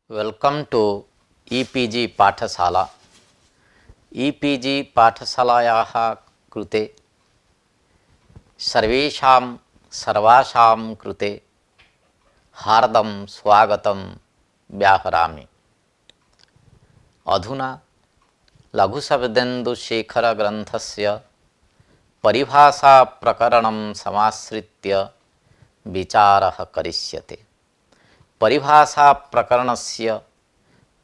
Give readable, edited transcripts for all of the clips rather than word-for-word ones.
Welcome to e-PG पाठशाला। E-PG पाठशालायाः कृते सर्वासां कृते हार्दं स्वागतं व्याहरामि। अधुना लघुशब्देन्दुशेखरग्रन्थस्य परिभाषाप्रकरणं समाश्रित्य विचारः करिष्यते। परिभाषाप्रकरणस्य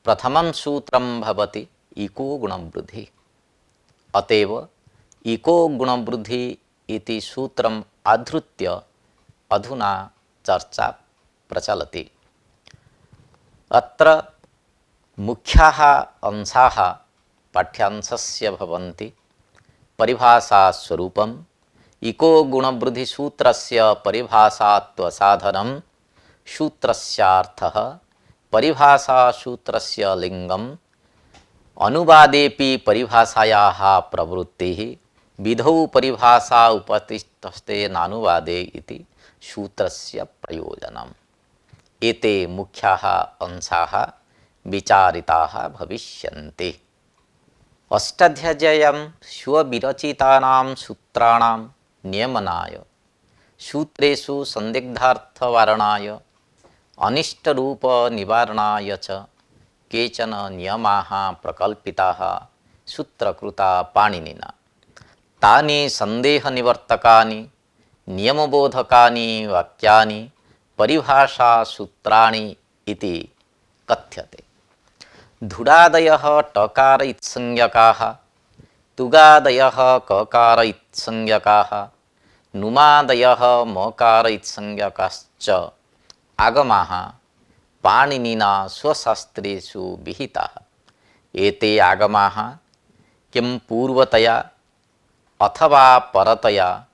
प्रथमं सूत्रं भवति इको गुणवृद्धि। अतएव इको गुणवृद्धि इति सूत्रम् आधृत्य अधुना चर्चा प्रचलति। अत्र मुख्याः अंशाः पाठ्यांशस्य भवन्ति। परिभाषास्वरूपम्, इको गुणवृद्धिसूत्रस्य परिभाषात्वसाधनं, सूत्रस्यार्थः, परिभाषासूत्रस्य लिङ्गम्, अनुवादेपि परिभाषायाः प्रवृत्तिः, विधौ परिभाषा उपतिष्ठते नानुवादे इति सूत्रस्य प्रयोजनम्। एते मुख्याः अंशाः विचारिताः भविष्यन्ति। अष्टाध्याय्यां स्वविरचितानां सूत्राणां नियमनाय, सूत्रेषु संदिग्धार्थवारणाय, अनिष्टरूपनिवारणाय च केचन नियमाः प्रकल्पिताः सूत्रकृता पाणिनिना। तानि सन्देहनिवर्तकानि नियमबोधकानि वाक्यानि परिभाषासूत्राणि इति कथ्यते। धुडादयः टकार इत्संज्ञकाः, तुगादयः ककार इत्संज्ञकाः, नुमादयः मकार इत्संज्ञकाश्च आगमाः पाणिनिना स्वशास्त्रेषु विहिताः। एते आगमाः किं पूर्वतया अथवा परतया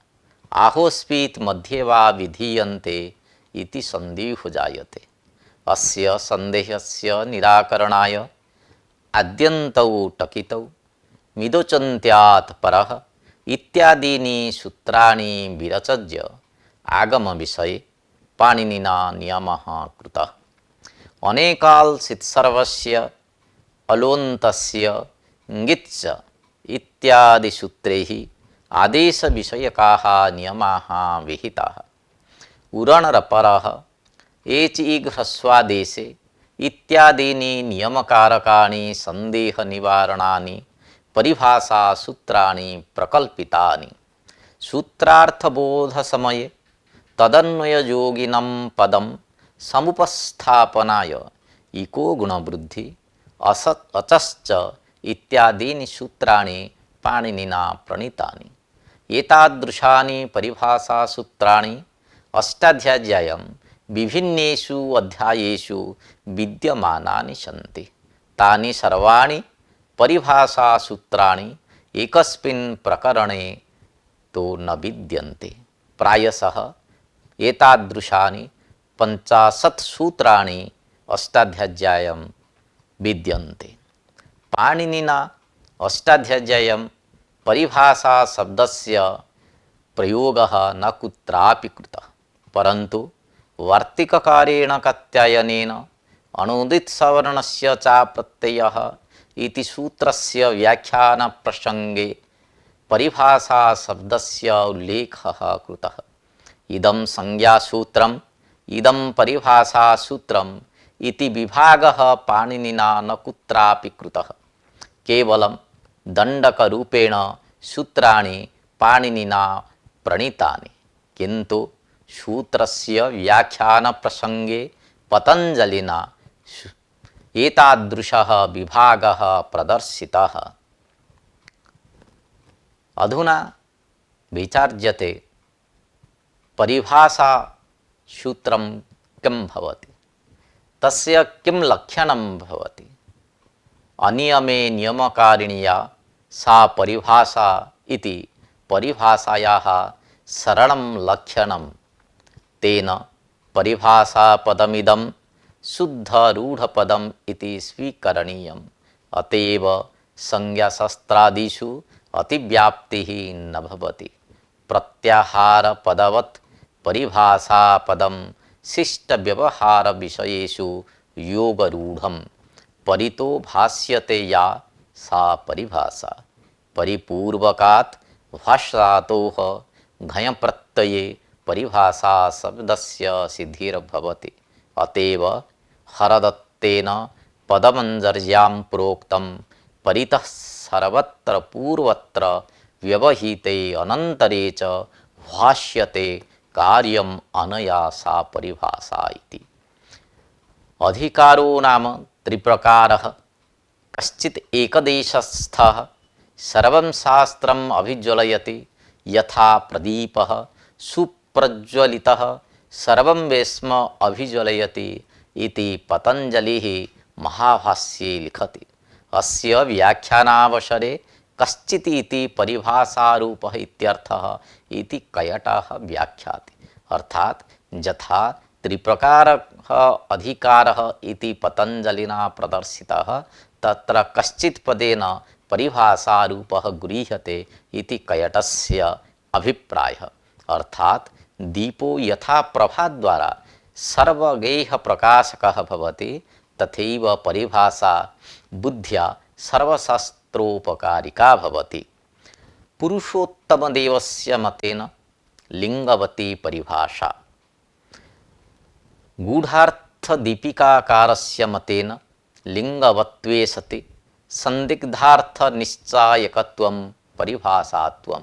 आहोस्पीत् मध्ये वा विधीयन्ते इति सन्देहो जायते। अस्य सन्देहस्य निराकरणाय आद्यन्तौ टकितौ मिदोचन्त्यात् परः इत्यादीनि सूत्राणि विरचय्य आगमविषये पाणिनिना नियमः कृतः। अनेकाल्सित्सर्वस्य अलोन्तस्य ङिच्च इत्यादि सूत्रैः आदेशविषयकाः नियमाः विहिताः। उरणरपरः एचीघ्रस्वादेशे इत्यादीनि नियमकारकाणि सन्देहनिवारणानि परिभाषासूत्राणि प्रकल्पितानि। सूत्रार्थबोधसमये तदन्वययोगिनं पदं समुपस्थापनाय इको गुणवृद्धि, अचश्च इत्यादीनि सूत्राणि पाणिनिना प्रणीतानि। एतादृशानि परिभाषासूत्राणि अष्टाध्याय्यां विभिन्नेषु अध्यायेषु विद्यमानानि सन्ति। तानि सर्वाणि परिभाषासूत्राणि एकस्मिन् प्रकरणे तो न विद्यन्ते। प्रायशः एतादृशानि 50 सूत्राणि अष्टाध्याय्यां विद्यन्ते। पाणिनिना अष्टाध्याय्यां परिभाषाशब्दस्य प्रयोगः न कुत्रापि कृतः, परन्तु वार्तिककारेण कात्यायनेन अनूदितसवर्णस्य च प्रत्ययः इति सूत्रस्य व्याख्यानप्रसङ्गे परिभाषाशब्दस्य उल्लेखः कृतः। इदं संज्ञासूत्रम्, इदं परिभाषासूत्रम् इति विभागः पाणिनिना न कुत्रापि कृतः। केवलं दण्डकरूपेण सूत्राणि पाणिनिना प्रणीतानि, किन्तु सूत्रस्य व्याख्यानप्रसङ्गे पतञ्जलिना एतादृशः विभागः प्रदर्शितः। अधुना विचार्यते परिभाषासूत्रं किं भवति, तस्य किं लक्षणं भवति। अनियमे नियमकारिण्या सा परिभाषा इति परिभाषायाः सरलं लक्षणं। तेन परिभाषापदमिदं शुद्धरूढपदम् इति स्वीकरणीयम्। अतएव संज्ञाशास्त्रादिषु अतिव्याप्तिः न भवति। प्रत्याहारपदवत् परिभाषापदं शिष्टव्यवहारविषयेषु योगरूढ़ं परितो भाष्यते या सा परिभाषा परिपूर्वकात् भाष्यातोः घञ प्रत्यये परिभाषा शब्दस्य सिद्धिर्भवति। अतएव हरदत्तेन पदमञ्जर्यां प्रोक्तं परितः सर्वत्र पूर्वत्र व्यवहिते अनन्तरे च भाष्यते कार्यम अनया सा परिभाषा इति। अधिकारो नाम त्रिप्रकारः। कश्चित् एकदेशस्थः सर्वं शास्त्रम् अभिज्वलयति यथा प्रदीपः सुप्रज्वलितः सर्वं वेश्म अभिज्वलयति इति पतंजलिः महाभाष्ये लिखति। अस्य व्याख्यानावसरे कश्चित् इति परिभाषारूपः इत्यर्थः इति कयटः व्याख्याति। अर्थात यथा त्रिप्रकारः अधिकारः इति पतंजलिना प्रदर्शितः तत्र कश्चित् पदेन परिभाषारूपः गृह्यते इति कयटस्य अभिप्रायः। अर्थात दीपो यथा प्रभाद्वारा सर्वगेह प्रकाशकः भवति तथैव परिभाषा बुद्ध्या सर्वशास्त्रोपकारिका भवति। पुरुषोत्तमदेवस्य मतेन लिंगवती परिभाषा, गूढ़ार्थदीपिकाकारस्य मतेन लिंगवत्वे सति संदिग्धार्थनिश्चायकत्वं परिभाषात्वं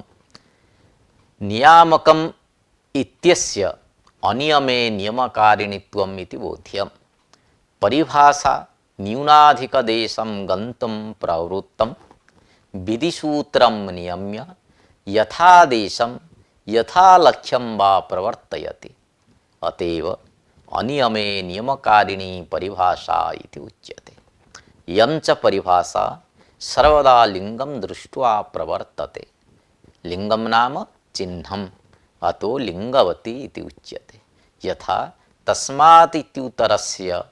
नियामकम् इत्यस्य अनियमे नियमकारिणीत्वम् इति बोध्यम्। परिभाषा न्यूनाधिकदेशं गन्तुं प्रवृत्तं विधिसूत्रं नियम्य यथादेशं यथालक्ष्यं वा प्रवर्तयति। अतएव अनियमे नियमकारिणी परिभाषा इति उच्यते। यं च परिभाषा सर्वदा लिंगं दृष्ट्वा प्रवर्तते। लिंगं नाम चिह्नम्, अतो लिंगवती इति उच्यते। यथा तस्मात् इत्युत्तरस्य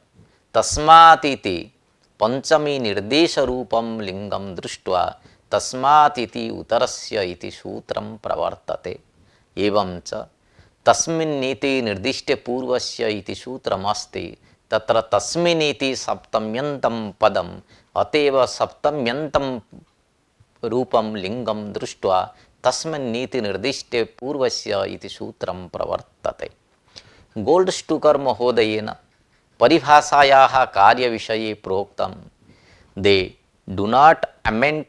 तस्मात् इति पंचमी निर्देशरूपं लिंगं दृष्ट्वा तस्मात् इति उत्तरस्य इति सूत्रं प्रवर्तते। एवं च तस्मिन्नीति निर्दिष्टे पूर्वस्य इति सूत्रमस्ति। तत्र तस्मिन्नीति सप्तम्यन्तं पदम्, अतएव सप्तम्यन्तं रूपं लिंगं दृष्ट्वा तस्मिन्नीति निर्दिष्टे पूर्वस्य इति सूत्रं प्रवर्तते। गोल्डस्टूकर महोदयेन परिभाषायाः कार्यविषये प्रोक्तं, they do not amend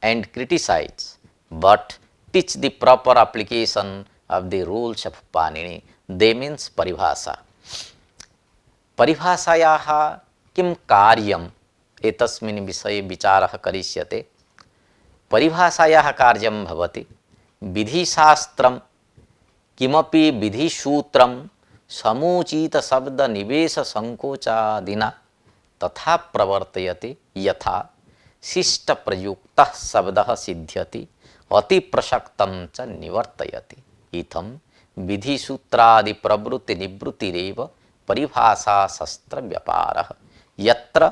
and criticise but teach the proper application of the rules of Panini. They means परिभाषा। परिभाषायाः किं कार्यम् एतस्मिन् विषये विचारः करिष्यते। परिभाषायाः कार्यं भवति विधिशास्त्रं किमपि विधिसूत्रं समुचित शब्द निवेश संकोचादिना तथा प्रवर्तयति यथा शिष्ट प्रयुक्तः शब्दः सिद्ध्यति अति प्रसक्तं च निवर्तयति। इत्थं विधिसूत्रादि प्रवृत्ति निवृत्तिरेव परिभाषा शस्त्र व्यापारः। यत्र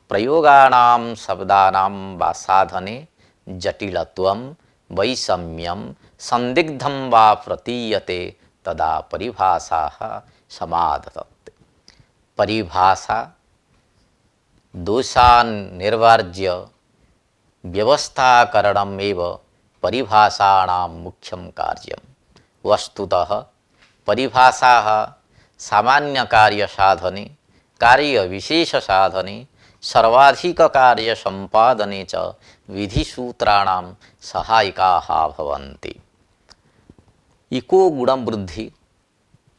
प्रयोगाणां शब्दानां वा साधने जटिलत्वं वैषम्यं संदिग्धं वा प्रतीयते तदा परिभाषाः समाधत्ते। परिभाषा दोषान् निर्वर्ज्य व्यवस्थाकरणमेव परिभाषाणां मुख्यं कार्यम्। वस्तुतः परिभाषाः सामान्य कार्य साधने कार्य विशेष साधने सर्वाधिक कार्य संपादने च विधिसूत्राणां सहायकाः भवन्ति। इको गुणं वृद्धि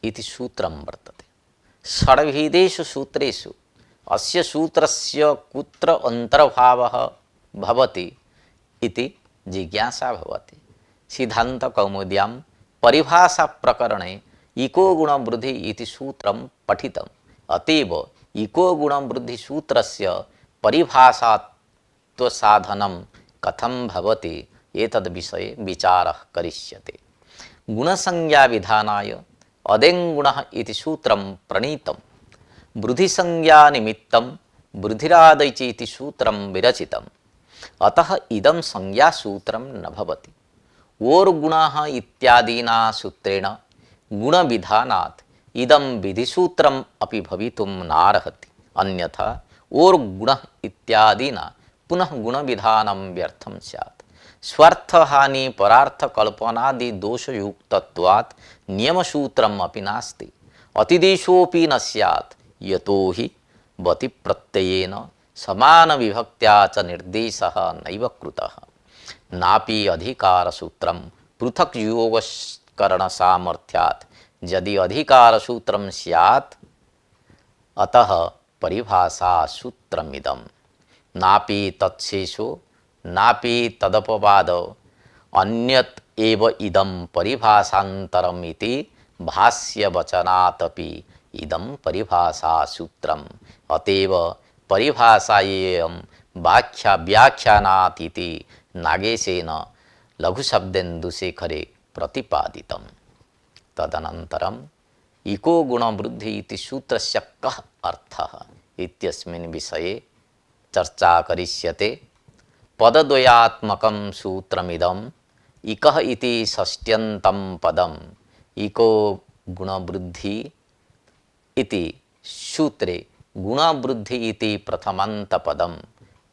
इति सूत्रं वर्तते। षड्विधेषु सूत्रेषु अस्य सूत्रस्य कुत्र अन्तर्भावः भवति इति जिज्ञासा भवति। सिद्धान्तकौमुद्यां परिभाषा प्रकरणे इको गुणं वृद्धि इति सूत्रं पठितम्। अतएव इको गुणं वृद्धि सूत्रस्य परिभाषात्वसाधनं कथं भवति एतद् विषये विचारः करिष्यते। गुणसंज्ञा विधानाय अदेङ्गुणः इति सूत्रं प्रणीतं। वृद्धिसंज्ञा निमित्तं वृद्धिरादैचि इति सूत्रं विरचितम्। अतः इदं संज्ञासूत्रं न भवति। ओर्गुणः इत्यादीना सूत्रेण गुणविधानात् इदं विधिसूत्रम् अपि भवितुं नार्हति। अन्यथा और गुण इत्यादि न पुनः गुण विधानम व्यर्थम स्यात्। स्वार्थ हानि परार्थ कल्पनादि दोषयुक्तत्वात् नियम सूत्रम अपि नास्ति। अतिदेशोऽपि न स्यात् यतो हि वति प्रत्ययेन समान विभक्त्या च निर्देशः नैव कृतः। नापि अधिकार सूत्रम पृथक योगकरण सामर्थ्यात्। यदि अधिकार सूत्रम स्यात् अतः परिभाषा सूत्रमिदं। नापि तत्शेषो नापि तदपवाद अन्यत् एव इदं परिभाषान्तरमिति भाष्यवचनादपि इदं परिभाषा सूत्रम्। अतएव परिभाषायेयं व्याख्यानातीति नागेशेन लघुशब्देन्दुशेखरे प्रतिपादितम्। तदनन्तरम् इको गुणवृद्धि इति सूत्रस्य कः अर्थः इत्यस्मिन् विषये चर्चा करिष्यते। पदद्वयात्मकं सूत्रमिदम् इकः इति षष्ट्यन्तं पदम् इको गुणवृद्धि इति सूत्रे गुणवृद्धि इति प्रथमन्तपदं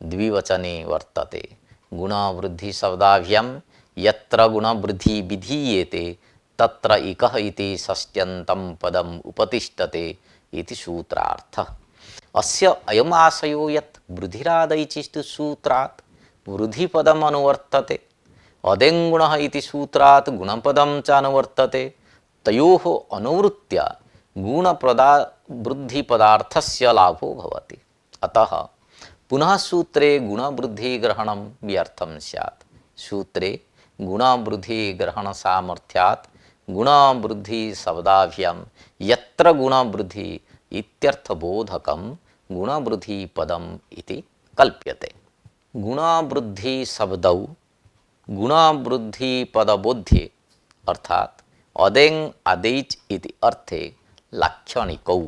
द्विवचने वर्तते। गुणवृद्धि शब्दाभ्यां यत्र गुणवृद्धि विधीयेते तत्र इकः इति षष्ट्यन्तं पदम् उपतिष्ठते इति सूत्रार्थः। अस्य अयमाशयो यत् वृद्धिरादैचिस्तु सूत्रात् वृद्धिपदम् अनुवर्तते, अदेङ्गुणः इति सूत्रात् गुणपदं च अनुवर्तते। तयोः अनुवृत्त्या गुणवृद्धिपदार्थस्य लाभो भवति। अतः पुनः सूत्रे गुणवृद्धिग्रहणं व्यर्थं स्यात्। सूत्रे गुणवृद्धिग्रहणसामर्थ्यात् गुणवृद्धिशब्दाभ्यां यत्र गुणवृद्धि इत्यर्थबोधकं गुणवृद्धिपदम् इति कल्प्यते। गुणवृद्धिशब्दौ गुणवृद्धिपदबोध्ये अर्थात् अदेङ् आदैच् इति अर्थे लाक्षणिकौ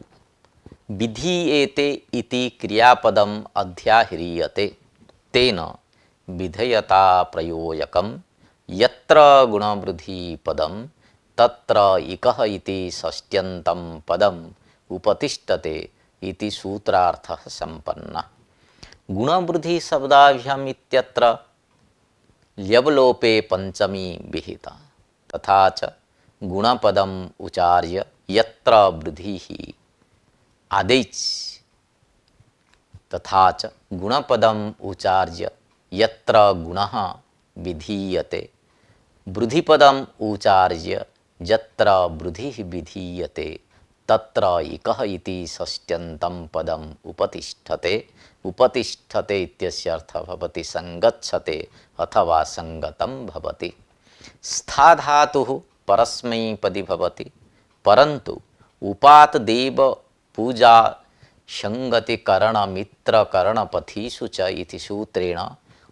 विधीयेते इति क्रियापदम् अध्याह्रियते। तेन विधेयता प्रयोजकं यत्र गुणवृद्धिपदं तत्र इकः इति षष्ट्यन्तं पदम् उपतिष्ठते इति सूत्रार्थः सम्पन्नः। गुणवृद्धिशब्दाभ्याम् इत्यत्र ल्यवलोपे पंचमी विहिता। तथा च गुणपदम् उच्चार्य यत्र वृद्धिः आदैच् तथा च गुणपदम् उच्चार्य यत्र गुणः विधीयते वृद्धिपदम् उच्चार्य यत्र वृद्धिः विधीयते तत्र इकः इति षष्ट्यन्तं पदम् उपतिष्ठते। उपतिष्ठते इत्यस्य अर्थः भवति संगच्छते अथवा संगतं भवति। स्था धातुः परस्मैपदी भवति, परन्तु उपात देव पूजा संगतिकरणमित्रकरणपथीषु च इति सूत्रेण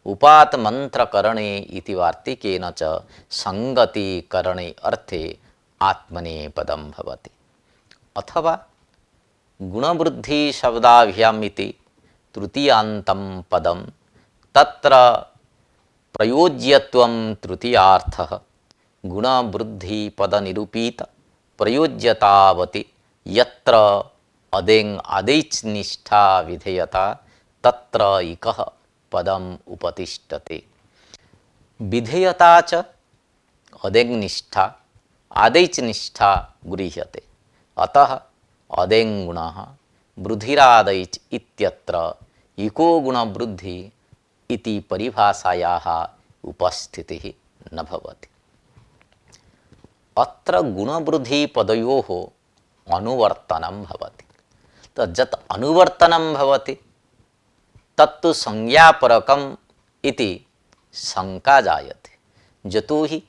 उपात मंत्रकरणे इति वार्तिकेन च संगतिकरणे अर्थे आत्मनेपदं भवति। अथवा गुणवृद्धि शब्दाभ्याम् इति तृतीयान्तं पदं तत्र प्रयोज्यत्वं तृतीयार्थः गुणवृद्धि पदनिरूपित प्रयोज्यतावति यत्र अदेङ् आदैच् निष्ठा विधेयता तत्र इकः पदम् उपतिष्ठते। विधेयता च अदेङ् निष्ठा आदैच् निष्ठा गृह्यते। अतः अदेङ् गुणः वृद्धिरादैच् इत्यत्र इको गुणवृद्धि इति परिभाषायाः उपस्थितिः न भवति। अत्र गुणवृद्धि पदयोः अनुवर्तनं भवति। तो यत् अनुवर्तनं भवति तत्तु संज्ञापरकम् इति शंका जायते। यतो हि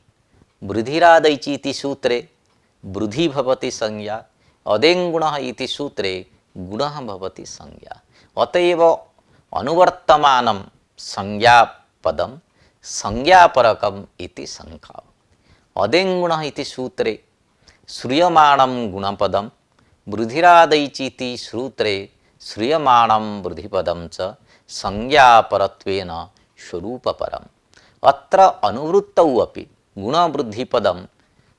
वृद्धिरादैच् इति सूत्रे वृद्धि भवति संज्ञा, अदेङ्गुणः इति सूत्रे गुणः भवति संज्ञा। अतएव अनुवर्तमानं संज्ञापदं संज्ञापरकम् इति शंका। अदेङ्गुणः इति सूत्रे श्रूयमाणं गुणपदं वृद्धिरादैच् इति सूत्रे श्रूयमाणं वृद्धिपदं च संज्ञापरत्वेन स्वरूपपरम्। अत्र अनुवृत्तौ अपि गुणवृद्धिपदं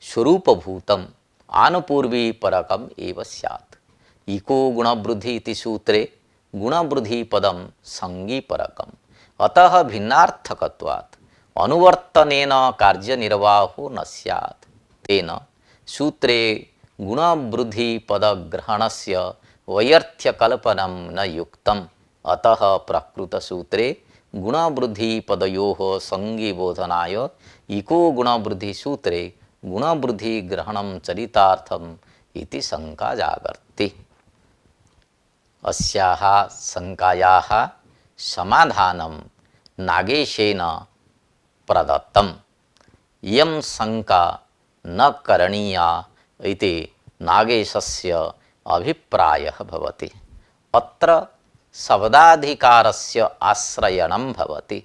स्वरूपभूतम् आनुपूर्वीपरकम् एव स्यात्। इको गुणवृद्धि इति सूत्रे गुणवृद्धि पदम संगीपरकम अतः भिन्नार्थकत्वात् अनुवर्तनेन कार्यनिर्वाहो न स्यात् तेन सूत्रे गुणवृद्धि पदग्रहणस्य वैयर्थ्यकल्पनं न युक्तम् अतः प्रकृतसूत्रे गुणवृद्धि पदयोः संगीबोधनाय इको गुणवृद्धि सूत्रे गुणवृद्धि ग्रहणं चरितार्थम् इति शंका जागर्ति। अस्याः शंकायाः समाधानं नागेशेन प्रदत्तम्। इयं शंका न करणीया इति नागेशस्य अभिप्रायः भवति। अत्र शब्दाधिकारस्य आश्रयणं भवति।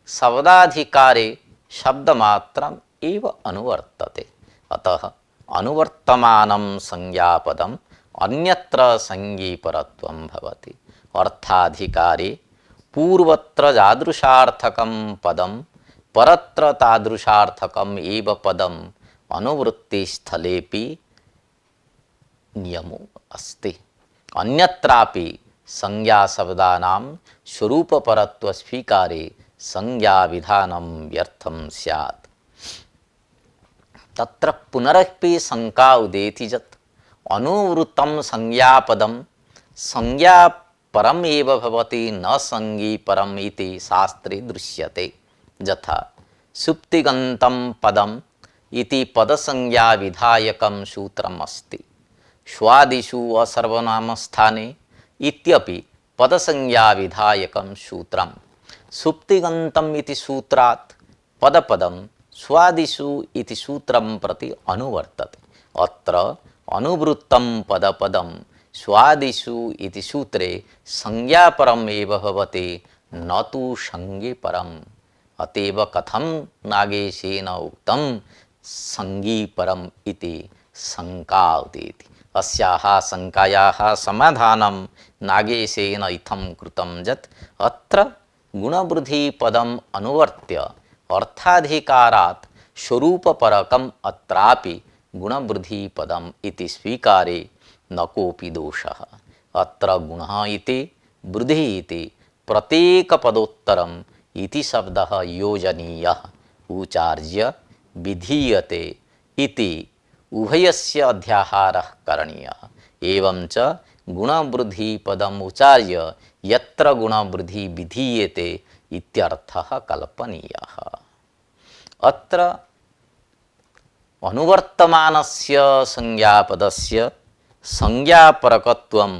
शब्दाधिकारे शब्दमात्रम् एव अनुवर्तते। अतः अनुवर्तमानं संज्ञापदम् अन्यत्र संज्ञीपरत्वं भवति। अर्थाधिकारे पूर्वत्र यादृशार्थकं पदं परत्र तादृशार्थकम् एव पदम् अनुवृत्तिस्थलेपि नियमो अस्ति। अन्यत्रापि संज्ञा शब्दानां स्वरूपपरत्व स्वीकारे संज्ञा विधानं व्यर्थं स्यात्। तत्र पुनरपि शंका उदेति यत् अनुवृत्तं संज्ञापदं संज्ञापरम् एव भवति न संज्ञीपरम् इति शास्त्रे दृश्यते। यथा सुप्तिगन्तं पदम् इति पदसंज्ञा विधायकं सूत्रम् अस्ति। स्वादिषु असर्वनामस्थाने इत्यपि पदसंज्ञा विधायकं सूत्रम्। सुप्तिगन्तम् इति सूत्रात् पदपदं स्वादिषु इति सूत्रं प्रति अनुवर्तते। अत्र अनुवृत्तं पदपदं स्वादिषु इति सूत्रे संज्ञापरम् एव भवति न तु संज्ञेपरम्। अतएव कथं नागेशेन उक्तं संज्ञीपरम् इति शंका उदेति। अस्याः शंकायाः समाधानं नागेशेन इत्थं कृतं यत् अत्र गुणवृद्धि पदम् अनुवर्त्य अर्थाधिकारात् स्वरूपपरकम् अत्रापि गुणवृद्धि पदम् इति स्वीकारे न कोऽपि दोषः। अत्र गुणः इति वृद्धिः इति प्रत्येकपदोत्तरम् इति शब्दः योजनीयः उचार्य विधीयते इति उभयस्य अध्याहारः करणीयः। एवं च गुणवृद्धि पदम् उचार्य यत्र गुणवृद्धि विधीयते इत्यर्थः कल्पनीयः। अत्र अनुवर्तमानस्य संज्ञापदस्य संज्ञापरकत्वं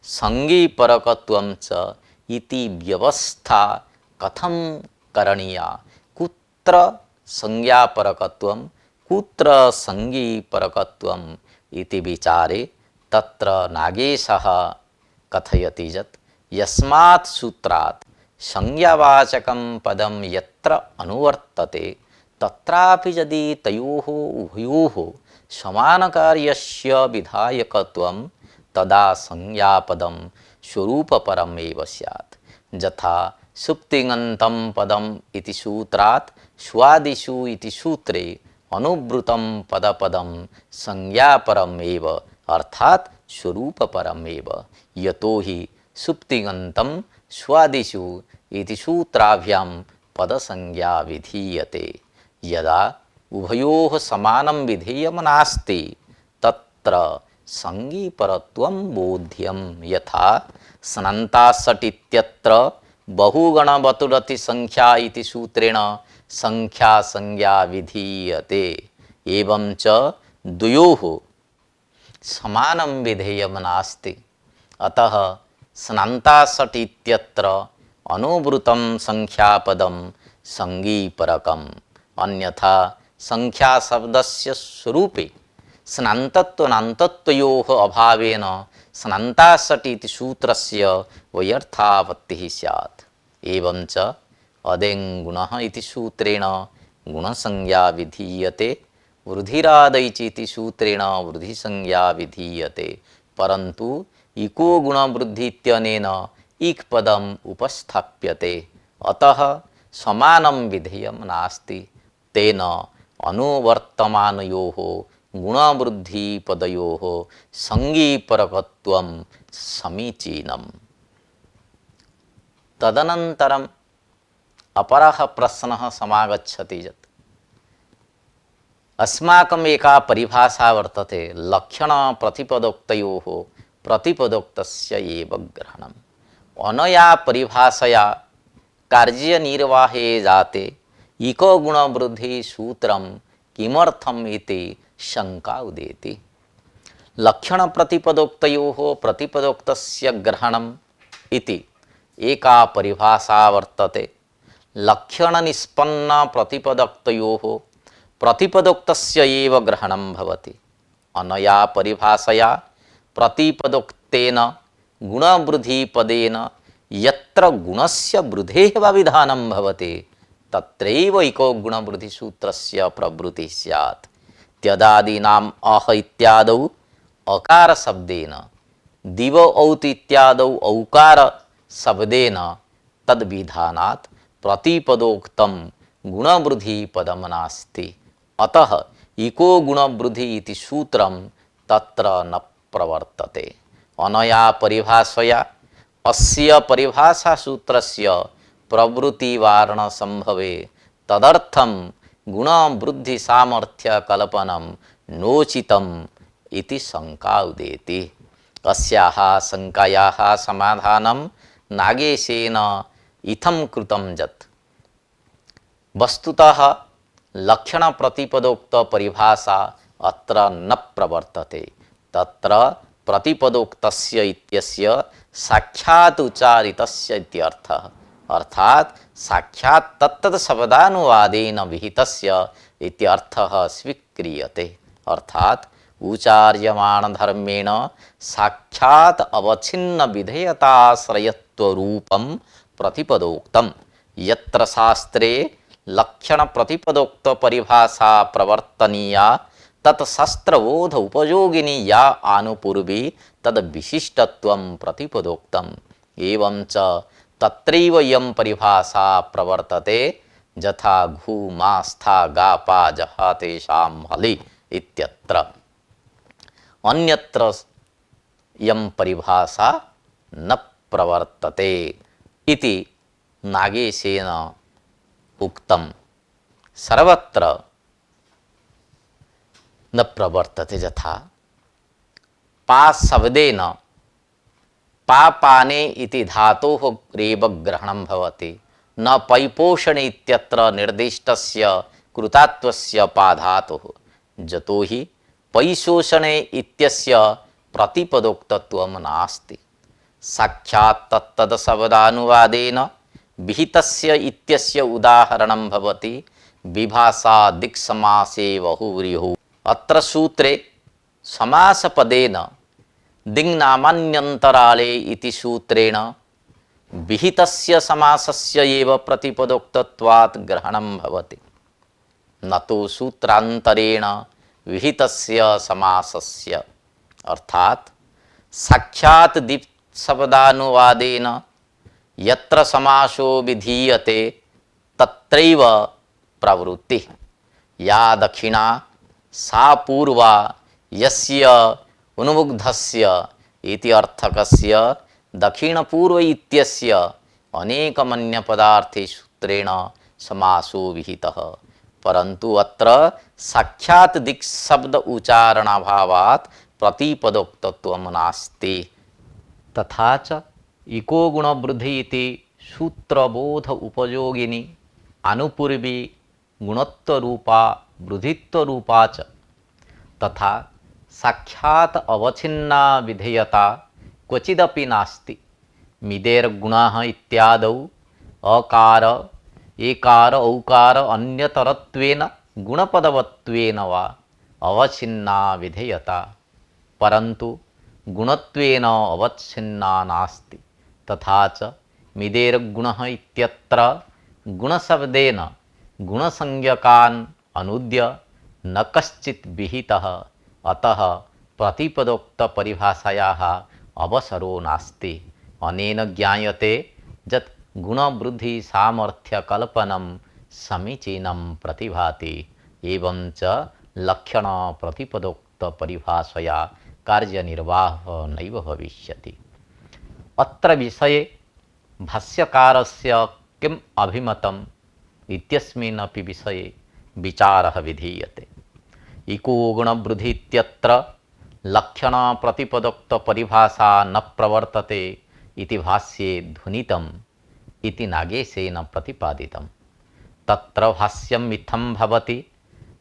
संज्ञीपरकत्वं च इति व्यवस्था कथं करणीया, कुत्र संज्ञापरकत्वं कुत्र संज्ञीपरकत्वम् इति विचारे तत्र नागेशः कथयति यत् यस्मात् सूत्रात् संज्ञावाचकं पदं यत्र अनुवर्तते तत्रापि यदि तयोः उभयोः समानकार्यस्य विधायकत्वं तदा संज्ञापदं स्वरूपपरम् एव स्यात्। यथा सुप्तिङन्तं पदम् इति सूत्रात् स्वादिषु इति सूत्रे अनुवृतं पदपदं संज्ञापरम् एव अर्थात् स्वरूपपरम् एव। यतो हि सुप्तिङन्तं स्वादिषु इति सूत्राभ्यां पदसंज्ञा विधीयते। यदा उभयोः समानं विधेयं नास्ति तत्र संज्ञीपरत्वं बोध्यं। यथा स्नन्तासट् इत्यत्र बहुगणवतुरति संख्या इति सूत्रेण संख्या संज्ञा विधीयते। एवं च द्वयोः समानं विधेयं नास्ति। अतः स्नन्तासट् इत्यत्र अनुवृतं संख्यापदं संज्ञीपरकम्। अन्यथा संख्या शब्दस्य स्वरूपे स्नन्तत्वनान्तत्वयोः अभावेन स्नन्तासट् इति सूत्रस्य वैयर्थापत्तिः स्यात्। एवं च अदेङ्गुणः इति सूत्रेण गुणसंज्ञा विधीयते, वृद्धिरादैच् इति सूत्रेण वृद्धिसंज्ञा विधीयते। परन्तु इको गुणवृद्धि इत्यनेन इक् पदम् उपस्थाप्यते। अतः समानं विधेयं नास्ति। तेन अनुवर्तमानयोः गुणवृद्धि पदयोः संज्ञीपरकत्वं समीचीनम्। तदनन्तरम् अपरः प्रश्नः समागच्छति यत् अस्माकम् एका परिभाषा वर्तते लक्षणप्रतिपदोक्तयोः प्रतिपदोक्तस्य एव ग्रहणम्। अनया परिभाषया कार्यनिर्वाहे जाते इको गुणवृद्धि सूत्रं किमर्थम् इति शंका उदेति। लक्षणप्रतिपदोक्तयोः प्रतिपदोक्तस्य ग्रहणम् इति एका परिभाषा वर्तते। लक्षणनिष्पन्नप्रतिपदोक्तयोः प्रतिपदोक्तस्य एव ग्रहणं भवति। अनया परिभाषया प्रतिपदोक्तेन गुणवृद्धिपदेन यत्र गुणस्य वृद्धेः वा विधानं भवति तत्रैव इको गुणवृद्धिसूत्रस्य प्रवृत्तिः स्यात्। त्यदादीनाम् अह इत्यादौ अकार शब्देन दिव औत इत्यादौ औकार शब्देन तद्विधानात् प्रतिपदोक्तं गुणवृद्धिपदं नास्ति। अतः इको गुणवृद्धि इति सूत्रं तत्र न प्रवर्तते। अनया परिभाषया अस्य परिभाषा सूत्रस्य प्रवृत्तिवारण संभवे तदर्थं गुणवृद्धि सामर्थ्य कल्पनं नोचितम् इति शंका उदेति। अस्याः शंकायाः समाधानं नागेशेन इत्थं कृतं यत् वस्तुतः लक्षण प्रतिपदोक्त परिभाषा अत्र न प्रवर्तते। तत्र प्रतिपदोक्तस्य इत्यस्य साक्षात् उच्चारितस्य इत्यर्थः, अर्थात साक्षात् तत्तत् शब्दानुवादेन विहितस्य इत्यर्थः स्वीक्रियते। अर्थात उच्चार्यमाण धर्मेण साक्षात् अवच्छिन्न विधेयताश्रयत्वरूपं प्रतिपदोक्तं यत्र शास्त्रे लक्षण प्रतिपदोक्त परिभाषा प्रवर्तनीया तत्शास्त्रबोध उपयोगिनी या आनुपूर्वी तद विशिष्टत्वं प्रतिपदोक्तम्। एवं च तत्रैव इयं परिभाषा प्रवर्तते यथा घू मास्था गापा जहा तेषां हलि इत्यत्र। अन्यत्र इयं परिभाषा न प्रवर्तते इति नागेशेन उक्तं। सर्वत्र न प्रवर्तते। यथा पा शब्देन पापाने इति धातोः रेव ग्रहणं भवति, न पैपोषणे इत्यत्र निर्दिष्टस्य कृतात्वस्य पाधातुः। यतो हि पैशोषणे इत्यस्य प्रतिपदोक्तत्वं नास्ति। साक्षात् तत्तद् शब्दानुवादेन विहितस्य इत्यस्य उदाहरणं भवति विभाषा दिक्समासे बहुव्रीहि। अत्र सूत्रे समासपदेन दिङ्नामान्यन्तराले इति सूत्रेण विहितस्य समासस्य एव प्रतिपदोक्तत्वात् ग्रहणं भवति, न तु सूत्रान्तरेण विहितस्य समासस्य। अर्थात साक्षात् दिक् शब्दानुवादेन यत्र समासो विधीयते तत्रैव प्रवृत्ति। या दक्षिणा सा पूर्वा यस्य उन्मुग्धस्य इति अर्थकस्य दक्षिणपूर्व इत्यस्य अनेकमन्यपदार्थे सूत्रेण समासो विहितः, परन्तु अत्र साक्षात् दिक् शब्द उच्चारणाभावात् प्रतिपदोक्तत्वं नास्ति। तथा च इको गुणवृद्धि इति सूत्रबोध उपयोगिनी अनुपूर्वी गुणत्वरूपा वृद्धित्वरूपा च तथा साक्षात् अवच्छिन्ना विधेयता क्वचिदपि नास्ति। मिदेर्गुणः इत्यादौ अकार एकार औकार अन्यतरत्वेन गुणपदवत्वेन वा अवच्छिन्ना विधेयता, परन्तु गुणत्वेन अवच्छिन्ना नास्ति। तथा च मिदेर्गुणः इत्यत्र गुणशब्देन गुणसंज्ञकान् अनुद्य न कश्चित् विहितः, अतः प्रतिपदोक्तपरिभाषायाः अवसरो नास्ति। अनेन ज्ञायते यत् गुणवृद्धिसामर्थ्यकल्पनं समीचीनं प्रतिभाति। एवं च लक्षणप्रतिपदोक्तपरिभाषया कार्यनिर्वाहः नैव भविष्यति। अत्र विषये भाष्यकारस्य किम् अभिमतम् इत्यस्मिन्नपि विषये विचारः विधीयते। इको गुणवृद्धित्यत्र लक्षणप्रतिपदोक्तपरिभाषा न प्रवर्तते इति भाष्ये ध्वनितम् इति नागेशेन प्रतिपादितम्। तत्र भाष्यम् इत्थं भवति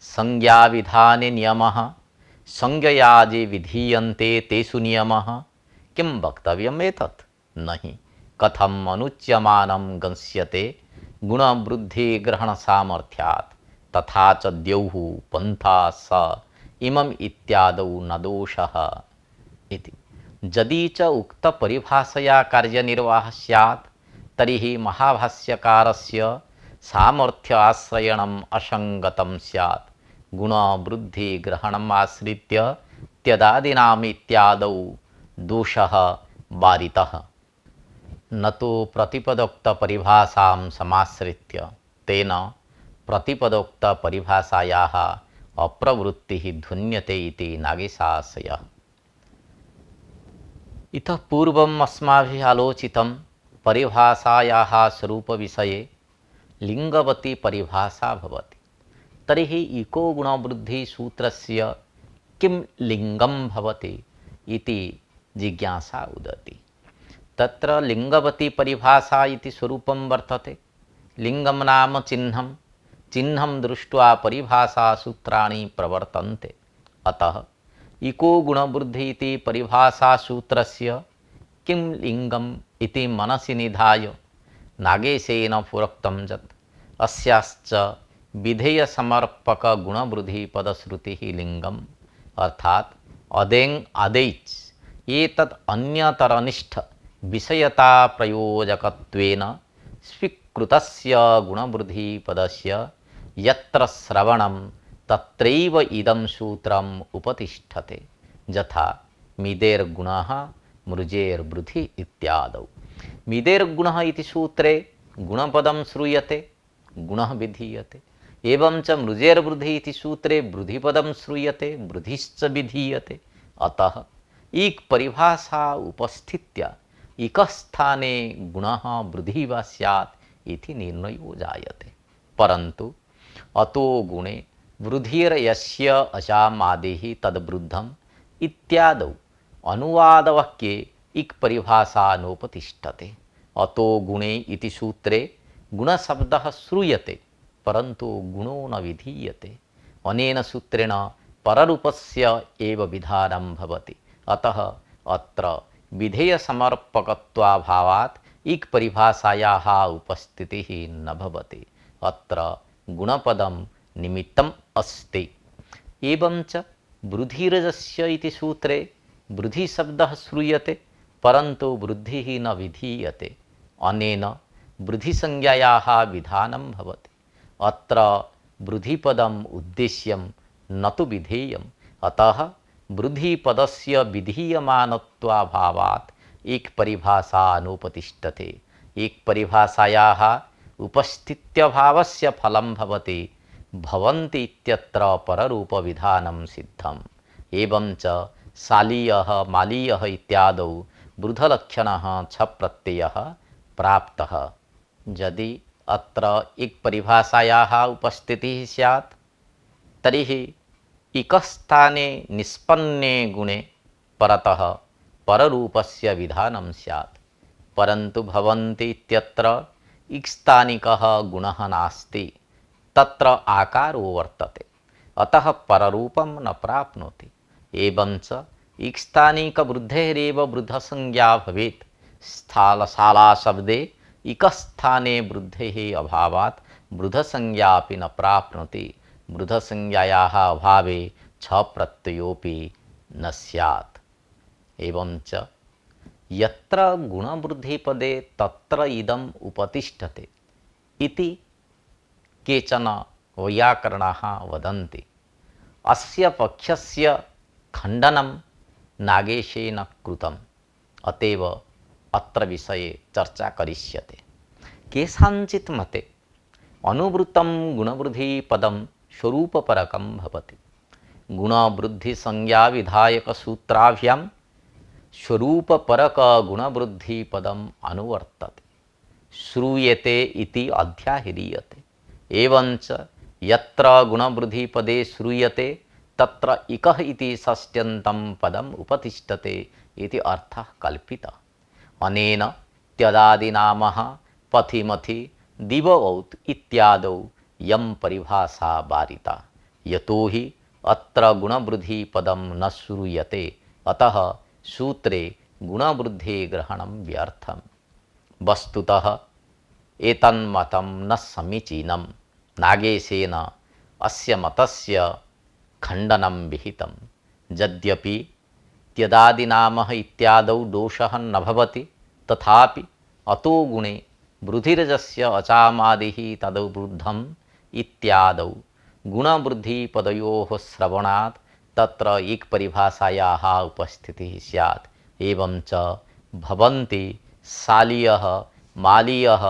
संज्ञाविधाने नियमः संज्ञया ये विधीयन्ते तेषु नियमः किं वक्तव्यम् एतत् नहि कथम् अनुच्यमानं गंस्यते गुणवृद्धिग्रहणसामर्थ्यात् तथा च द्यौः पन्था स इमम् इत्यादौ न दोषः इति। यदि च उक्तपरिभाषया कार्यनिर्वाहः स्यात् तर्हि महाभाष्यकारस्य सामर्थ्य आश्रयणम् असङ्गतं स्यात्। गुणवृद्धिग्रहणम् आश्रित्य त्यदादीनाम् इत्यादौ दोषः वारितः न तो प्रतिपदोक्तपरिभाषां समाश्रित्य तेन प्रतिपदोक्तपरिभाषायाः अप्रवृत्तिः ध्वन्यते इति नागेशाशयः। इतः पूर्वम् अस्माभिः आलोचितं परिभाषायाः स्वरूपविषये लिङ्गवती परिभाषा भवति। तर्हि इको गुणवृद्धिसूत्रस्य किं लिङ्गं भवति इति जिज्ञासा उदेति। तत्र लिङ्गवती परिभाषा इति स्वरूपं वर्तते। लिङ्गं नाम चिह्नं, चिह्नं दृष्ट्वा परिभाषासूत्राणि प्रवर्तन्ते। अतः इको गुणवृद्धि इति परिभाषासूत्रस्य किं लिङ्गम् इति मनसि निधाय नागेशेन प्रोक्तं यत् अस्याश्च विधेयसमर्पकगुणवृद्धिपदश्रुतिः लिङ्गम् अर्थात् अदेङ् आदैच् एतत् अन्यतरनिष्ठ विषयता प्रयोजकत्वेन स्वीकृतस्य गुणवृद्धिपदस्य यत्र श्रवणं तत्रैव इदं सूत्रम् उपतिष्ठते। यथा मिदेर्गुणः मृजेर्वृद्धि इत्यादौ। मिदेर्गुणः इति सूत्रे गुणपदं श्रूयते, गुणः विधीयते। एवं च मृजेर्वृद्धि इति सूत्रे वृद्धिपदं श्रूयते, वृद्धिश्च विधीयते। अतः एक परिभाषा उपस्थित्य एकस्थाने गुणः वृद्धि वा स्यात् इति निर्णयो जायते। परन्तु अतो गुणे वृद्धिर्यस्य अजामादिः तद्वृद्धम् इत्यादौ अनुवादवाक्ये इक् परिभाषा नोपतिष्ठते। अतो गुणे इति सूत्रे गुणशब्दः श्रूयते परन्तु गुणो न विधीयते। अनेन सूत्रेण पररूपस्य एव विधानं भवति। अतः अत्र विधेयसमर्पकत्वाभावात् इक् परिभाषायाः उपस्थितिः न भवति। अत्र गुणपदं निमित्तम् अस्ति। एवं च वृद्धिरजस्य इति सूत्रे वृद्धिशब्दः श्रूयते परन्तु वृद्धिः न विधीयते। अनेन वृद्धिसंज्ञायाः विधानं भवति। अत्र वृद्धिपदम् उद्देश्यं न तु विधेयम्। अतः वृद्धिपदस्य विधीयमानत्वाभावात् एक परिभाषा अनुपतिष्ठते। एक परिभाषायाः उपस्थित्यभावस्य फलं भवति भवन्ति इत्यत्र पररूपविधानं सिद्धम्। एवं च शालीयः मालीयः इत्यादौ वृद्धलक्षणः छ प्रत्ययः प्राप्तः। यदि अत्र एक परिभाषायाः उपस्थितिः स्यात् तर्हि एकस्थाने निष्पन्ने गुणे परतः पररूपस्य विधानं स्यात्। परन्तु भवन्ति इत्यत्र इक्स्थानिकः गुणः नास्ति, तत्र आकारो वर्तते। अतः पररूपं न प्राप्नोति। एवं च इक्स्थानिकवृद्धेरेव वृद्धसंज्ञा भवेत्। शालाशब्दे इकस्थाने वृद्धेः अभावात् वृद्धसंज्ञापि न प्राप्नोति। वृद्धसंज्ञायाः अभावे छ प्रत्ययोपि न स्यात्। एवं च यत्र गुणवृद्धिपदे तत्र इदम् उपतिष्ठते इति केचन वैयाकरणाः वदन्ति। अस्य पक्षस्य खण्डनं नागेशेन कृतम्। अतएव अत्र विषये चर्चा करिष्यते। केषाञ्चित् मते अनुवृत्तं गुणवृद्धिपदं स्वरूपपरकं भवति। गुणवृद्धिसंज्ञाविधायकसूत्राभ्यां स्वरूपपरकगुणवृद्धिपदम् अनुवर्तते। श्रूयते इति अध्याह्रियते। एवंच यत्र गुणवृद्धिपदे श्रूयते तत्र इकः इति षष्ट्यन्तं पदम् उपतिष्ठते इति अर्थः कल्पितः। अनेन त्यदादिनामः पथिमथि दिवौत् इत्यादौ यं परिभाषा वारिता। यतो हि अत्र गुणवृद्धिपदं न श्रूयते, अतः सूत्रे गुणवृद्धि ग्रहणं व्यर्थम्। वस्तुतः एतन्मतं न समीचीनं। नागेशेन अस्य मतस्य खण्डनं विहितं। यद्यपि त्यदादिनामः इत्यादौ दोषः न भवति, तथापि अतो गुणे वृद्धिरजस्य अचामादिः तदवृद्धम् इत्यादौ गुणवृद्धिपदयोः श्रवणात् तत्र एक परिभाषायाः उपस्थितिः स्यात्। एवं च भवन्ति शालीयः मालीयः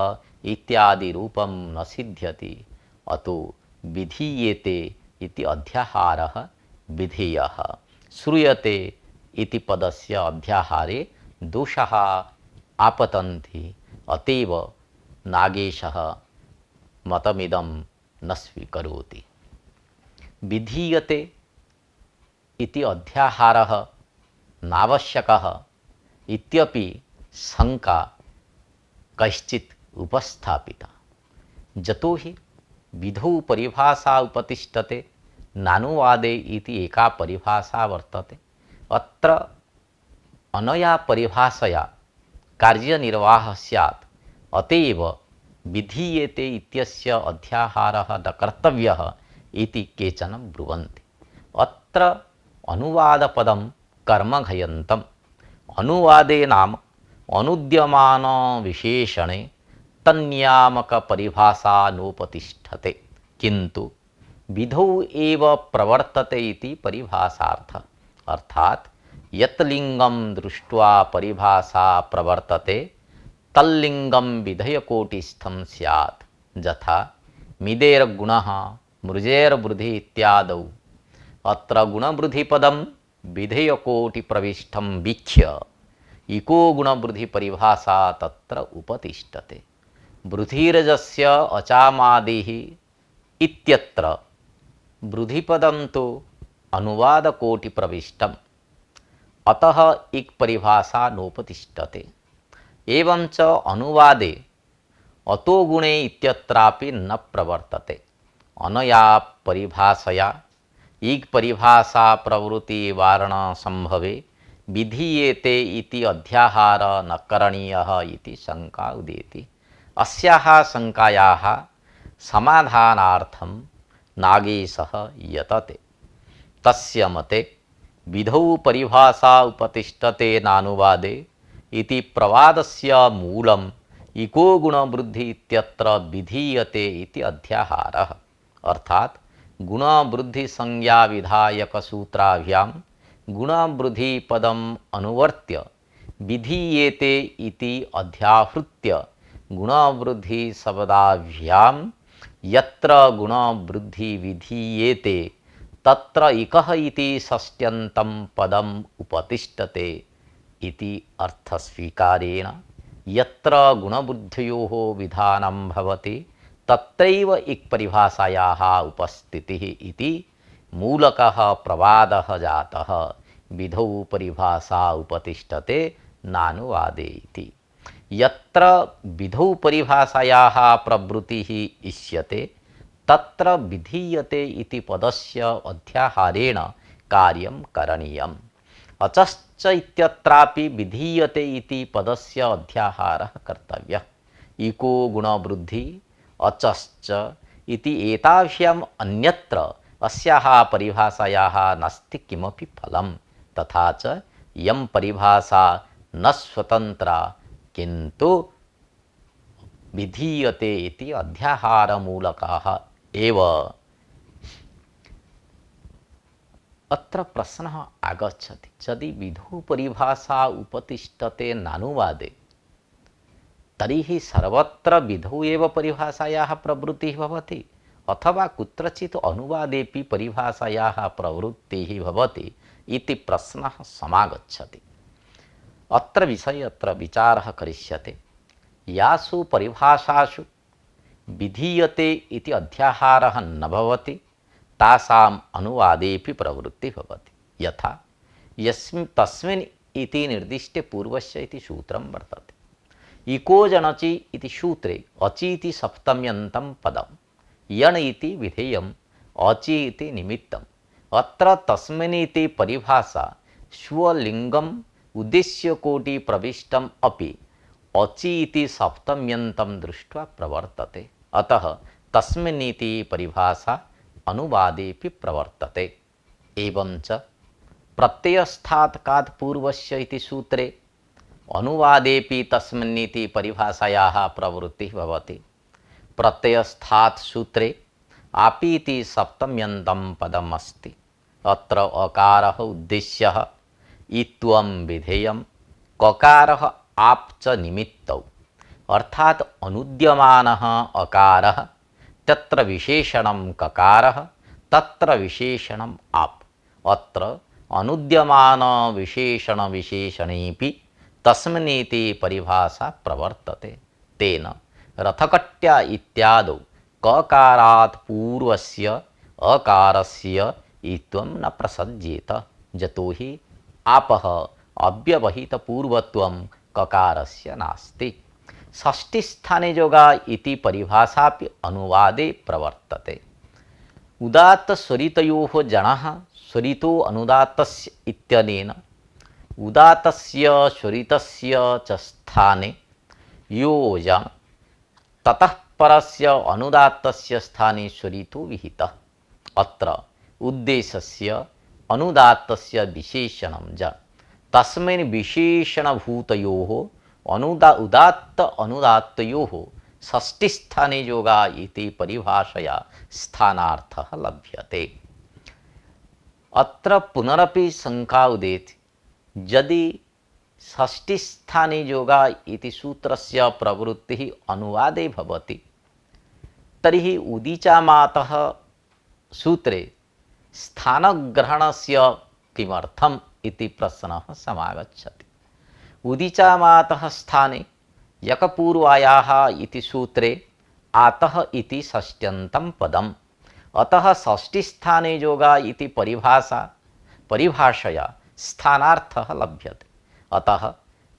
इत्यादि रूपं न सिद्ध्यति। अतो विधीयेते इति अध्याहारः विधेयः। श्रूयते इति पदस्य अध्याहारे दोषाः आपतन्ति। अतएव नागेशः मतमिदं न स्वीकरोति। विधीयते इति अध्याहारः नावश्यकः इत्यपि शंका कैश्चित् उपस्थापिता। यतो हि विधौ परिभाषा उपतिष्ठते, नानुवादे इति एका परिभाषा वर्तते। अत्र अनया परिभाषया कार्यनिर्वाहः स्यात्। अतएव विधीयते इत्यस्य अध्याहारः न कर्तव्यः इति केचन ब्रुवन्ति। अत्र अनुवादपदं कर्मघयन्तम्। अनुवादे नाम अनुद्यमान विशेषणे तन्नियामक परिभाषा नोपतिष्ठते, किंतु विधौ एव प्रवर्तते इति परिभाषार्थः। अर्थात यत् लिंगं दृष्ट्वा परिभाषा प्रवर्तते तल्लिंगं विधेयकोटिस्थं स्यात्। यथा मिदेर्गुणः मृजेर्वृद्धि इत्यादौ अत्र गुणवृद्धिपदं विधेयकोटिप्रविष्टं वीक्ष्य इको गुणवृद्धिपरिभाषा तत्र उपतिष्ठते। वृद्धिरजस्य अचामादिः इत्यत्र वृद्धिपदं तु अनुवादकोटिप्रविष्टम्, अतः इक् परिभाषा नोपतिष्ठते। एवं च अनुवादे अतो गुणे इत्यत्रापि न प्रवर्तते। अनया परिभाषया इक् परिभाषा प्रवृत्ति वारण संभवे विधीयेते इति अध्याहार न करणीयः इति शंका उदेति। अस्याः शंकायाः समाधानार्थं नागेशः यतते। तस्य मते विधौ परिभाषा उपतिष्ठते नानुवादे इति प्रवादस्य मूलम् इको गुणवृद्धि इत्यत्र विधीयते इति अध्याहारः। अर्थात् गुणवृद्धि संज्ञा विधायक सूत्राभ्यां गुणवृद्धि पदम् अनुवर्त्य विधीयेते इति अध्याहृत्य गुणवृद्धि शब्दाभ्यां यत्र गुणवृद्धि विधीयेते तत्र इकः इति षष्ट्यन्तं पदम् उपतिष्ठते इति अर्थस्वीकारेण यत्र गुणवृद्धयोः विधानं भवति तत्रैव इक् परिभाषायाः उपस्थितिः इति मूलकः प्रवादः जातः। विधौ परिभाषा उपतिष्ठते नानुवादे इति। यत्र विधौ परिभाषायाः प्रवृत्तिः इष्यते तत्र विधीयते इति पदस्य अध्याहारेण कार्यं करणीयम्। अचश्च इत्यत्रापि विधीयते इति पदस्य अध्याहारः कर्तव्यः। इको गुणवृद्धि अचश्च इति एताभ्याम् अन्यत्र अस्याः परिभाषायाः नास्ति किमपि फलं। तथा च यं परिभाषा न स्वतन्त्रा किन्तु विधीयते इति अध्याहारमूलकाः एव। अत्र प्रश्नः आगच्छति, यदि विधौ परिभाषा उपतिष्ठते नानुवादे तर्हि सर्वत्र विधौ एव परिभाषायाः प्रवृत्तिः भवति अथवा कुत्रचित् अनुवादेपि परिभाषायाः प्रवृत्तिः भवति इति प्रश्नः समागच्छति। अत्र विषये अत्र विचारः करिष्यते। यासु परिभाषासु विधीयते इति अध्याहारः न भवति तासाम् अनुवादेऽपि प्रवृत्तिः भवति। यथा तस्मिन् इति निर्दिष्टे पूर्वस्य इति सूत्रं वर्तते। इको जनचि इति सूत्रे अचि इति सप्तम्यन्तं पदं यण् इति विधेयम् अचि इति निमित्तम्। अत्र तस्मिन् इति परिभाषा स्वलिङ्गम् उद्देश्यकोटि प्रविष्टम् अपि अचि इति सप्तम्यन्तं दृष्ट्वा प्रवर्तते। अतः तस्मिन् इति परिभाषा अनुवादेऽपि प्रवर्तते। एवञ्च प्रत्ययस्थात् कात् पूर्वस्य इति सूत्रे अनुवादेऽपि तस्मिन् इति परिभाषायाः प्रवृत्तिः भवति। प्रत्ययस्थात् सूत्रे आपि इति सप्तम्यन्तं पदम् अस्ति। अत्र अकारः उद्देश्यः, इत्वं विधेयं, ककारः आप च निमित्तौ, अर्थात् अनुद्यमानः अकारः, तत्र विशेषणं ककारः, तत्र विशेषणम् आप। अत्र अनुद्यमान विशेषण विशेषणेऽपि तस्मिन्निति परिभाषा प्रवर्तते। तेन रथकट्या इत्यादौ ककारात् पूर्वस्य अकारस्य इत्वं न प्रसज्येत, यतो हि आपः अव्यवहितपूर्वत्वं ककारस्य नास्ति। षष्ठीस्थाने योगा इति परिभाषापि अनुवादे प्रवर्तते। उदात्तस्वरितयोः जणः स्वरितो अनुदात्तस्य इत्यनेन उदात्तस्य स्वरितस्य च स्थाने योजन ततः परस्य अनुदात्तस्य स्थाने स्वरितो विहितः। अत्र उद्देश्यस्य अनुदात्तस्य विशेषणं ज तस्मिन् विशेषणभूतयोः उदात्त अनुदात्तयोः षष्ठीस्थाने योगा इति परिभाषया स्थानार्थः लभ्यते। अत्र पुनरपि शंका उदेति, यदि षष्ठीस्थाने योगा इति सूत्रस्य प्रवृत्तिः अनुवादे भवति तर्हि उदीचामातः सूत्रे स्थानग्रहणस्य किमर्थम् इति प्रश्नः समागच्छति। उदीचामातः स्थाने यकपूर्वायाः इति सूत्रे आतः इति षष्ट्यन्तं पदम्, अतः षष्ठीस्थाने योगा इति परिभाषया स्थानार्थः लभ्यते। अतः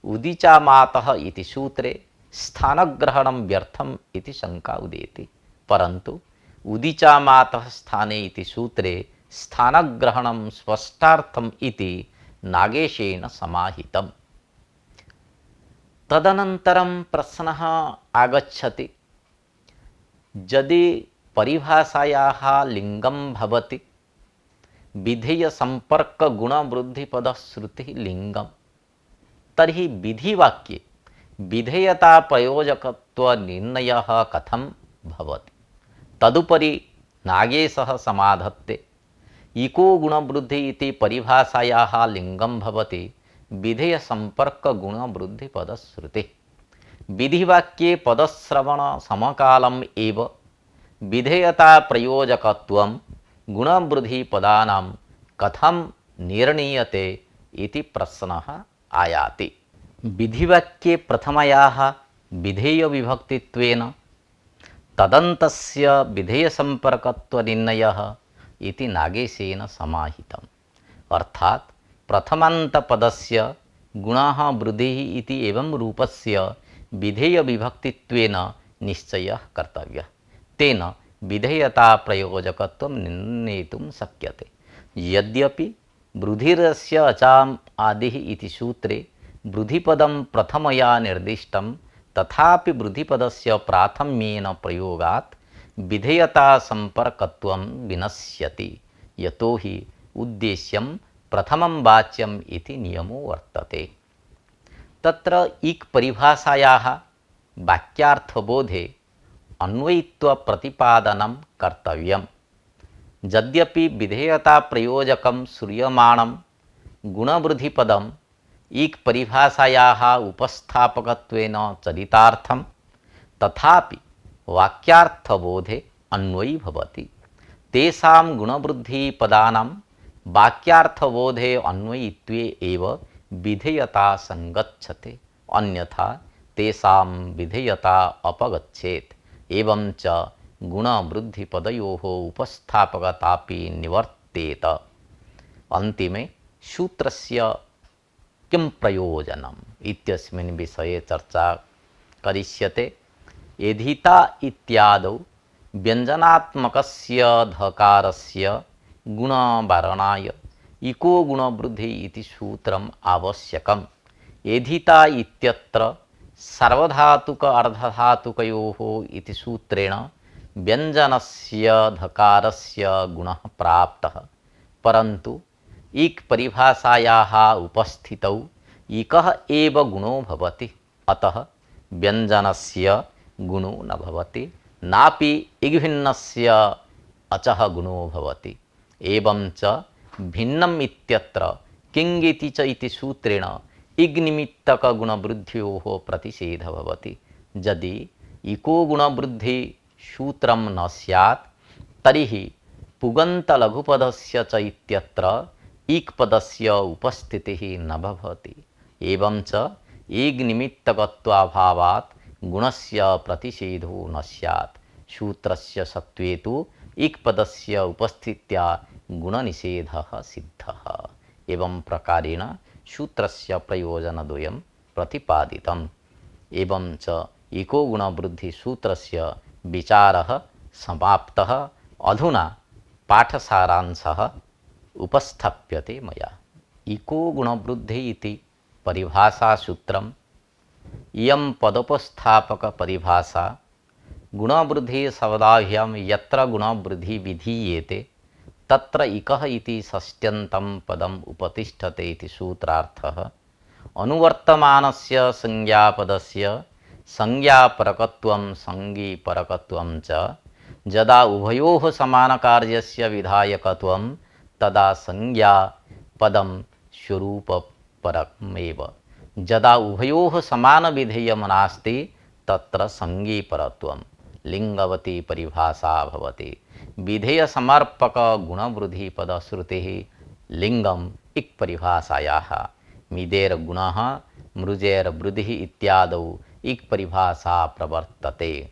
उदीचामातः इति सूत्रे स्थानग्रहणं व्यर्थम् इति शंका उदेति। परन्तु उदीचामातः स्थाने इति सूत्रे स्थानग्रहणं स्पष्टार्थम् इति नागेशेन समाहितम्। तदनन्तरं प्रश्नः आगच्छति, यदि परिभाषायाः लिङ्गं भवति विधेयसम्पर्कगुणवृद्धिपदश्रुतिः लिङ्गं, तर्हि विधिवाक्ये विधेयताप्रयोजकत्वनिर्णयः कथं भवति? तदुपरि नागेशः समाधत्ते, इको गुणवृद्धि इति परिभाषायाः लिङ्गं भवति विधेयसम्पर्कगुणवृद्धिपदश्रुतिः। विधिवाक्ये पदश्रवणसमकालम् एव विधेयताप्रयोजकत्वं गुणवृद्धिपदानां कथं निर्णीयते इति प्रश्नः आयाति। विधिवाक्ये प्रथमयाः विधेयविभक्तित्वेन तदन्तस्य विधेयसम्पर्कत्वनिर्णयः इति नागेशेन समाहितम्। अर्थात् प्रथमान्तपदस्य गुणः वृद्धिः इति एवं रूपस्य विधेयविभक्तित्वेन निश्चयः कर्तव्यः। तेन विधेयताप्रयोजकत्वं निर्णेतुं शक्यते। यद्यपि वृद्धिरस्य अचाम् आदिः इति सूत्रे वृद्धिपदं प्रथमया निर्दिष्टं, तथापि वृद्धिपदस्य प्राथम्येन प्रयोगात् विधेयतासम्पर्कत्वं विनश्यति, यतो हि उद्देश्यं प्रथमं वाच्यम् इति नियमो वर्तते। तत्र इक् परिभाषायाः वाक्यार्थबोधे अन्वयित्वप्रतिपादनं कर्तव्यम्। यद्यपि विधेयताप्रयोजकं श्रूयमाणं गुणवृद्धिपदम् इक् परिभाषायाः उपस्थापकत्वेन चरितार्थं, तथापि वाक्यार्थबोधे अन्वयी भवति। तेषां गुणवृद्धिपदानां वाक्यार्थबोधे अन्वयित्वे एव विधेयता संगच्छते, अन्यथा तेषां विधेयता अपगच्छेत् एवं च गुणवृद्धिपदयोः उपस्थापकतापि निवर्तेत। अन्तिमे सूत्रस्य किं प्रयोजनम् इत्यस्मिन् विषये चर्चा करिष्यते। एधिता इत्यादौ व्यञ्जनात्मकस्य धकारस्य गुणवारणाय इको गुणवृद्धि इति सूत्रम् आवश्यकम्। एधिता इत्यत्र सार्वधातुक अर्धधातुकयोः इति सूत्रेण व्यञ्जनस्य धकारस्य गुणः प्राप्तः, परन्तु इक् परिभाषायाः उपस्थितौ इकः एव गुणो भवति, अतः व्यञ्जनस्य गुणो न भवति, नापि इग्भिन्नस्य अचः गुणो भवति। एवं च भिन्नम् इत्यत्र किङ्गिति च इति सूत्रेण इग्निमित्तकगुणवृद्ध्योः प्रतिषेधः भवति। यदि इको गुणवृद्धि सूत्रं न स्यात् तर्हि पुगन्तलघुपदस्य च इत्यत्र इक् पदस्य उपस्थितिः न भवति। एवं च इग्निमित्तकत्वाभावात् गुणस्य प्रतिषेधो न स्यात्। सूत्रस्य सत्त्वे तु इक् पदस्य उपस्थित्या गुणनिषेधः सिद्धः। एवं प्रकारेण सूत्रस्य प्रयोजनद्वयं प्रतिपादितम्। एवं च इको गुणवृद्धिसूत्रस्य विचारः समाप्तः। अधुना पाठसारांशः उपस्थाप्यते मया। इको गुणवृद्धि इति परिभाषासूत्रम्। इयं पदोपस्थापकपरिभाषा गुणवृद्धिशब्दाभ्यां यत्र गुणवृद्धि विधीयेते तत्र इकः इति षष्ट्यन्तं पदम् उपतिष्ठते इति सूत्रार्थः। अनुवर्तमानस्य संज्ञापदस्य संज्ञापरकत्वं संज्ञीपरकत्वं च यदा उभयोः समानकार्यस्य विधायकत्वं तदा संज्ञापदं स्वरूपपरमेव। यदा उभयोः समानविधेयं नास्ति तत्र संज्ञीपरत्वं लिङ्गवती परिभाषा भवति। विधेयसमर्पक गुणवृद्धिपदश्रुतिः लिङ्गम् इक् परिभाषायाः मिदेर् गुणः मृजेर् वृद्धिः इत्यादौ इक् परिभाषा प्रवर्तते।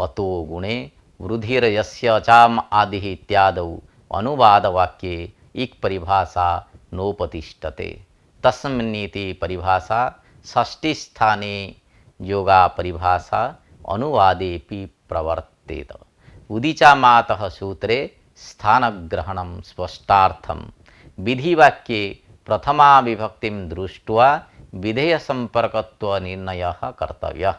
अतो गुणे वृद्धिर्यस्य अचाम् आदिः इत्यादौ अनुवादवाक्ये इक् परिभाषा नोपतिष्ठते। तस्मिन्निति परिभाषा षष्ठीस्थाने योगा परिभाषा अनुवादेपि प्रवर्तेत। उदीचामातः सूत्रे स्थानग्रहणं स्पष्टार्थं विधिवाक्ये प्रथमा विभक्तिं दृष्ट्वा विधेयसम्पर्कत्वनिर्णयः कर्तव्यः।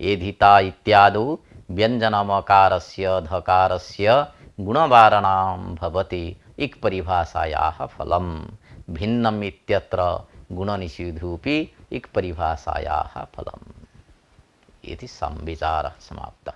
एधिता इत्यादौ व्यञ्जनमकारस्य धकारस्य गुणवारणं भवति इक् परिभाषायाः फलम्। भिन्नम् इत्यत्र गुणनिषेधोऽपि इक् परिभाषायाः फलम्। इति संविचारः समाप्तः।